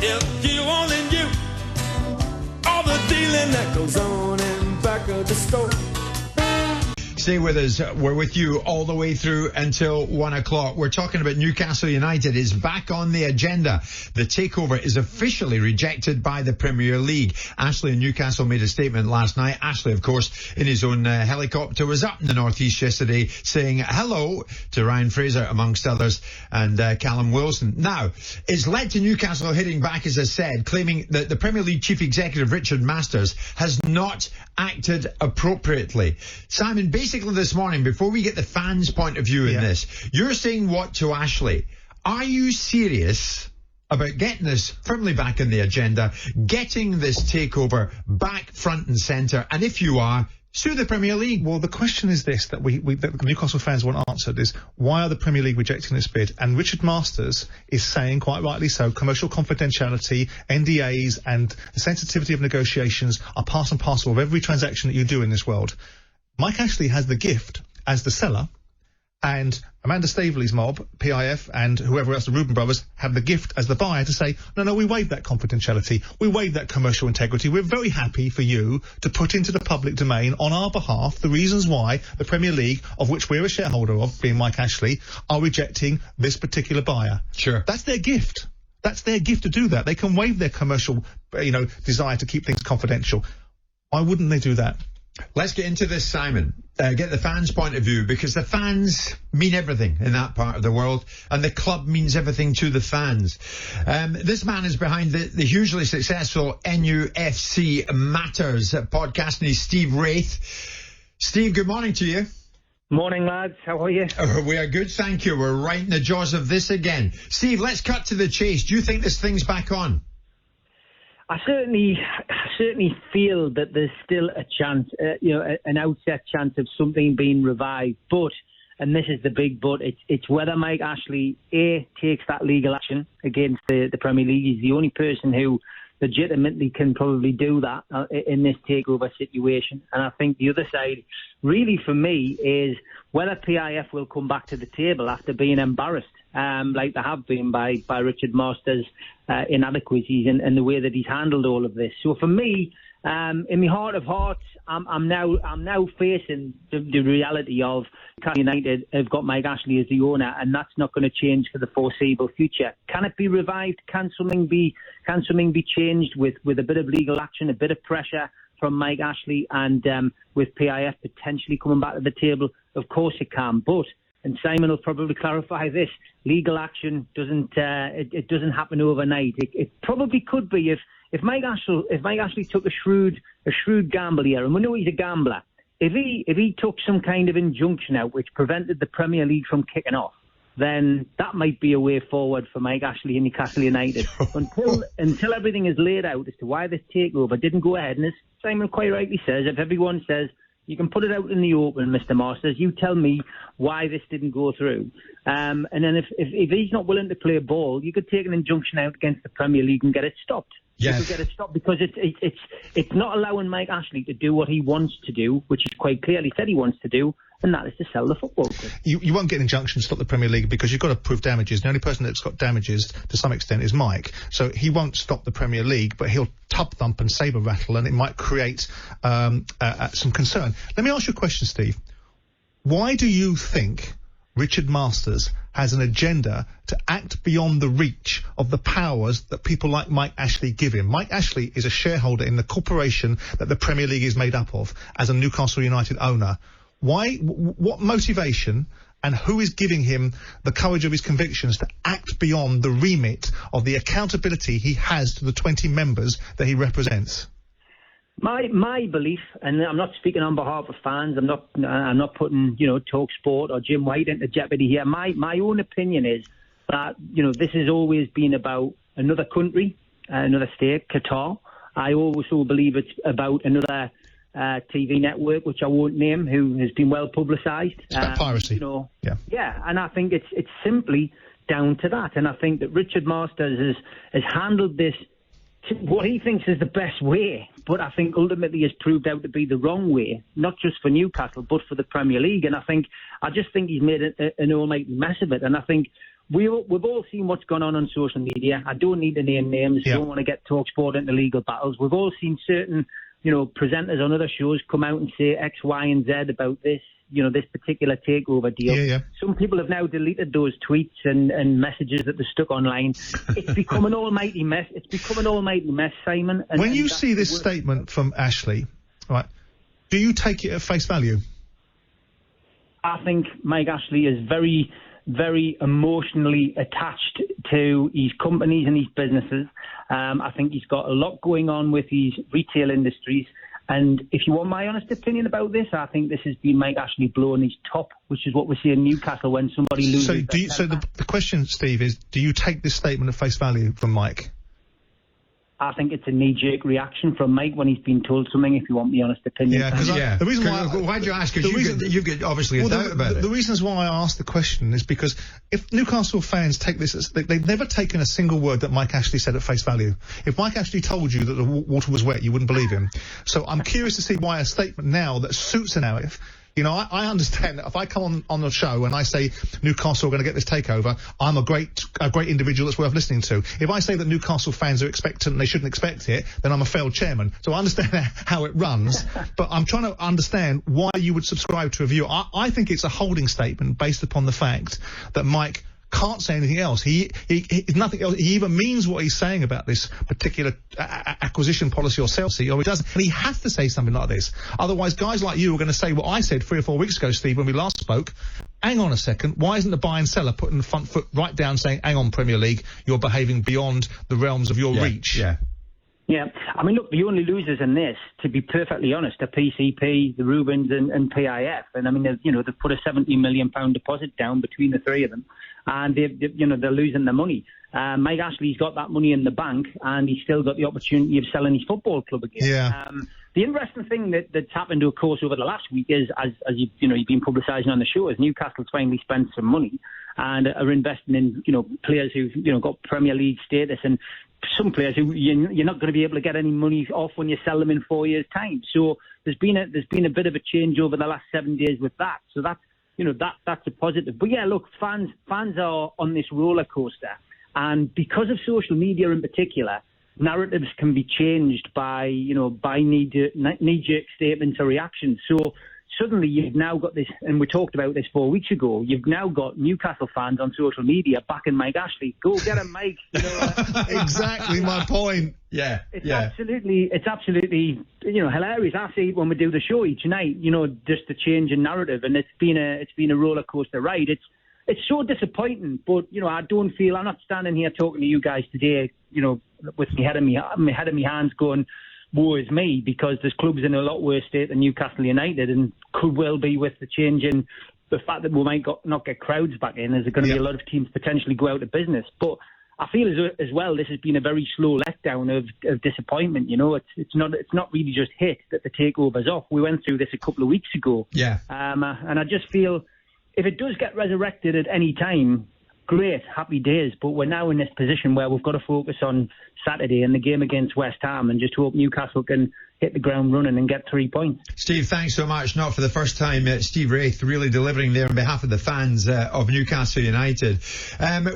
If you only knew all the dealing that goes on in back of the store. Stay with us. We're with you all the way through until 1 o'clock. We're talking about Newcastle United is back on the agenda. The takeover is officially rejected by the Premier League. Ashley in Newcastle made a statement last night. Ashley, of course, in his own helicopter, was up in the northeast yesterday saying hello to Ryan Fraser, amongst others, and Callum Wilson. Now, it's led to Newcastle hitting back, as I said, claiming that the Premier League Chief Executive, Richard Masters, has not acted appropriately. Simon, basically this morning, before we get the fans' point of view in this, you're saying what to Ashley? Are you serious about getting this firmly back on the agenda, getting this takeover back front and centre? And if you are, sue the Premier League. Well, the question is this, that that the Newcastle fans want answered, is why are the Premier League rejecting this bid? And Richard Masters is saying, quite rightly so, commercial confidentiality, NDAs and the sensitivity of negotiations are part and parcel of every transaction that you do in this world. Mike Ashley has the gift as the seller, and Amanda Staveley's mob, PIF, and whoever else, the Reuben brothers, have the gift as the buyer to say, no, we waive that confidentiality, we waive that commercial integrity. We're very happy for you to put into the public domain on our behalf the reasons why the Premier League, of which we're a shareholder of, being Mike Ashley, are rejecting this particular buyer. Sure. That's their gift. That's their gift to do that. They can waive their commercial, desire to keep things confidential. Why wouldn't they do that? Let's get into this, Simon. Get the fans' point of view, because the fans mean everything in that part of the world, and the club means everything to the fans. This man is behind the hugely successful NUFC Matters podcast, and he's Steve Wraith. Steve, good morning to you. Morning, lads. How are you? We are good, thank you. We're right in the jaws of this again. Steve, let's cut to the chase. Do you think this thing's back on? I certainly feel that there's still a chance, an outset chance of something being revived. But, and this is the big but, it's whether Mike Ashley, A, takes that legal action against the Premier League. He's the only person who legitimately can probably do that in this takeover situation. And I think the other side, really for me, is whether PIF will come back to the table after being embarrassed, like they have been by Richard Masters' inadequacies and the way that he's handled all of this. So for me, in my heart of hearts, I'm now facing the reality of Newcastle United have got Mike Ashley as the owner, and that's not going to change for the foreseeable future. Can it be revived? Can something be changed with a bit of legal action, a bit of pressure from Mike Ashley, and with PIF potentially coming back to the table? Of course it can, but, and Simon will probably clarify this, legal action doesn't happen overnight. It probably could be if Mike Ashley took a shrewd gamble here, and we know he's a gambler. If he took some kind of injunction out which prevented the Premier League from kicking off, then that might be a way forward for Mike Ashley and Newcastle United. Until everything is laid out as to why this takeover didn't go ahead, and as Simon quite rightly says, if everyone says, you can put it out in the open, Mr. Masters, you tell me why this didn't go through. And then if he's not willing to play ball, you could take an injunction out against the Premier League and get it stopped. Yes. You could get it stopped because it's not allowing Mike Ashley to do what he wants to do, which is quite clearly said he wants to do, and that is to sell the football club. You won't get an injunction to stop the Premier League because you've got to prove damages. The only person that's got damages to some extent is Mike. So he won't stop the Premier League, but he'll tub thump and sabre rattle, and it might create some concern. Let me ask you a question, Steve. Why do you think Richard Masters has an agenda to act beyond the reach of the powers that people like Mike Ashley give him? Mike Ashley is a shareholder in the corporation that the Premier League is made up of as a Newcastle United owner. Why? What motivation and who is giving him the courage of his convictions to act beyond the remit of the accountability he has to the 20 members that he represents? My belief, and I'm not speaking on behalf of fans, I'm not putting talkSPORT or Jim White into jeopardy here. My own opinion is that this has always been about another country, another state, Qatar. I also believe it's about another TV network, which I won't name, who has been well publicised. It's about piracy. Yeah, and I think it's simply down to that. And I think that Richard Masters has handled this to what he thinks is the best way, but I think ultimately has proved out to be the wrong way, not just for Newcastle, but for the Premier League. And I just think he's made an almighty mess of it. And I think we've all seen what's gone on social media. I don't need to name names. Yeah. Don't want to get talkSPORT into legal battles. We've all seen certain, presenters on other shows come out and say X, Y, and Z about this, this particular takeover deal. Yeah. Some people have now deleted those tweets and messages that they stuck online. It's become an almighty mess. Simon. When you see this statement from Ashley, right, do you take it at face value? I think Mike Ashley is very, very emotionally attached to his companies and his businesses. I think he's got a lot going on with his retail industries. And if you want my honest opinion about this, I think this has been Mike Ashley blowing his top, which is what we see in Newcastle when somebody loses. So the question, Steve, is do you take this statement at face value from Mike? I think it's a knee-jerk reaction from Mike when he's been told something, if you want my honest opinion. Yeah, because the reason why... Why'd you ask? Because you get obviously a doubt about it. The reasons why I asked the question is because if Newcastle fans take this as... They've never taken a single word that Mike Ashley said at face value. If Mike Ashley told you that the water was wet, you wouldn't believe him. So I'm curious to see why a statement now that suits a narrative... I understand that if I come on the show and I say Newcastle are going to get this takeover, I'm a great individual that's worth listening to. If I say that Newcastle fans are expectant and they shouldn't expect it, then I'm a failed chairman. So I understand how it runs, but I'm trying to understand why you would subscribe to a view. I think it's a holding statement based upon the fact that Mike can't say anything else. He nothing else. He either means what he's saying about this particular acquisition policy or sales policy, or he doesn't. And he has to say something like this. Otherwise, guys like you are going to say what I said 3 or 4 weeks ago, Steve, when we last spoke. Hang on a second. Why isn't the buy and seller putting the front foot right down saying, hang on, Premier League, you're behaving beyond the realms of your reach? Yeah, I mean, look, the only losers in this, to be perfectly honest, are PCP, the Rubens and PIF. And I mean, they've put a £70 million deposit down between the three of them, and they're losing their money. Mike Ashley's got that money in the bank, and he's still got the opportunity of selling his football club again. Yeah. The interesting thing that's happened, of course, over the last week is, as you've been publicising on the show, is Newcastle's finally spent some money and are investing in, players who've, got Premier League status, and some players who you're not going to be able to get any money off when you sell them in 4 years' time. So there's been a bit of a change over the last 7 days with that. So that's a positive. But yeah, look, fans are on this roller coaster, and because of social media in particular, narratives can be changed by knee-jerk statements or reactions. So suddenly you've now got this, and we talked about this 4 weeks ago, you've now got Newcastle fans on social media backing Mike Ashley. Go get him, Mike. Exactly my point. Yeah. It's absolutely hilarious. I see it when we do the show each night, just the change in narrative, and it's been a roller coaster ride. It's so disappointing, but I don't feel, I'm not standing here talking to you guys today, with my head in my hands going, woe is me, because there's clubs in a lot worse state than Newcastle United, and could well be with the change in the fact that we might not get crowds back in. There's going to be a lot of teams potentially go out of business. But I feel as well this has been a very slow letdown of disappointment. It's not really just hit that the takeover's off. We went through this a couple of weeks ago. Yeah. And I just feel if it does get resurrected at any time, great, happy days. But we're now in this position where we've got to focus on Saturday and the game against West Ham and just hope Newcastle can hit the ground running and get 3 points. Steve, thanks so much. Not for the first time, Steve Wraith really delivering there on behalf of the fans of Newcastle United.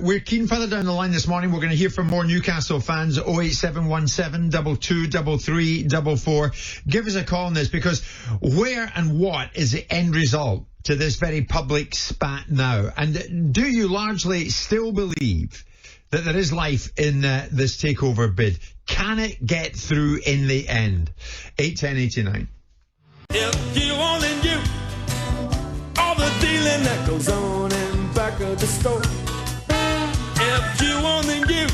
We're keen further down the line this morning. We're going to hear from more Newcastle fans. 08717 2233 44. Give us a call on this, because where and what is the end result to this very public spat now? And do you largely still believe that there is life in this takeover bid? Can it get through in the end? 81089. If you only knew all the dealing that goes on in back of the store. If you only knew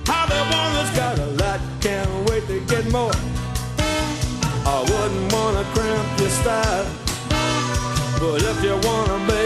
how the woman's got a lot, can't wait to get more. I wouldn't want to cramp your style, but if you want to make